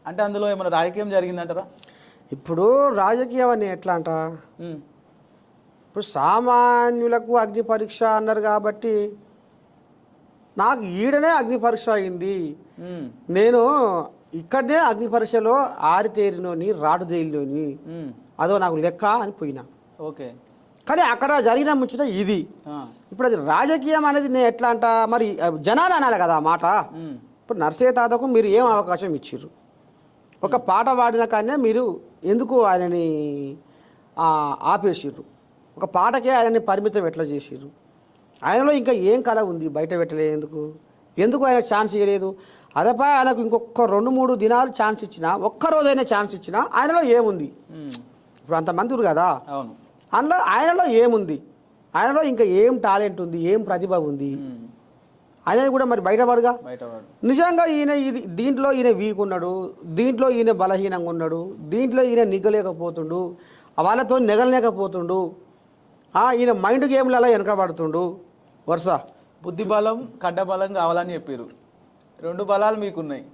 అంటే అందులో ఏమైనా రాజకీయం జరిగిందంటారా? ఇప్పుడు రాజకీయం అని ఎట్లా అంట, ఉమ్, ఇప్పుడు సామాన్యులకు అగ్ని పరీక్ష అన్నారు కాబట్టి నాకు ఈడనే అగ్ని పరీక్ష అయింది. ఉమ్, నేను ఇక్కడనే అగ్ని పరీక్షలో ఆరితేరినోని రాటుదేలిలోని ఉమ్, అదో నాకు లెక్క అని పోయినా. ఓకే. కానీ అక్కడ జరిగిన ముచ్చట ఇది. ఆ, ఇప్పుడు అది రాజకీయం అనేది నేను ఎట్లా అంట, మరి జనాలు అనాలి కదా ఆ మాట. ఉమ్, ఇప్పుడు నర్సయ్య తాతకు మీరు ఏం అవకాశం ఇచ్చిర్రు? ఒక పాట పాడిన కానీ మీరు ఎందుకు ఆయనని ఆపేసిర్రు? ఒక పాటకే ఆయనని పరిమితం ఎట్లా చేసిర్రు? ఆయనలో ఇంకా ఏం కళ ఉంది బయట పెట్టలే ఎందుకు? ఎందుకు ఆయన ఛాన్స్ ఇవ్వలేదు? అదపై ఆయనకు ఇంకొక 2-3 దినాలు ఛాన్స్ ఇచ్చినా, ఒక్కరోజైనా ఛాన్స్ ఇచ్చినా ఆయనలో ఏముంది? ఉమ్, ఇప్పుడు అంతమంది ఉన్నారు కదా, అవును. అందులో ఆయనలో ఏముంది? ఆయనలో ఇంకా ఏం టాలెంట్ ఉంది, ఏం ప్రతిభ ఉంది? ఉమ్, అనేది కూడా మరి బయటపడగా. బయటవాడు. నిజంగా ఈయన దీంట్లో ఈయన వీక్ ఉన్నాడు, దీంట్లో ఈయన బలహీనంగా ఉన్నాడు, దీంట్లో ఈయన నిగ్గలేకపోతుండు, వాళ్ళతో నెగలలేకపోతుండు, ఈయన మైండ్ గేమ్లలో వెనకబడుతుండు వరుస. బుద్ధి బలం, కడ్డ బలం కావాలని చెప్పారు. 2 బలాలు మీకున్నాయి.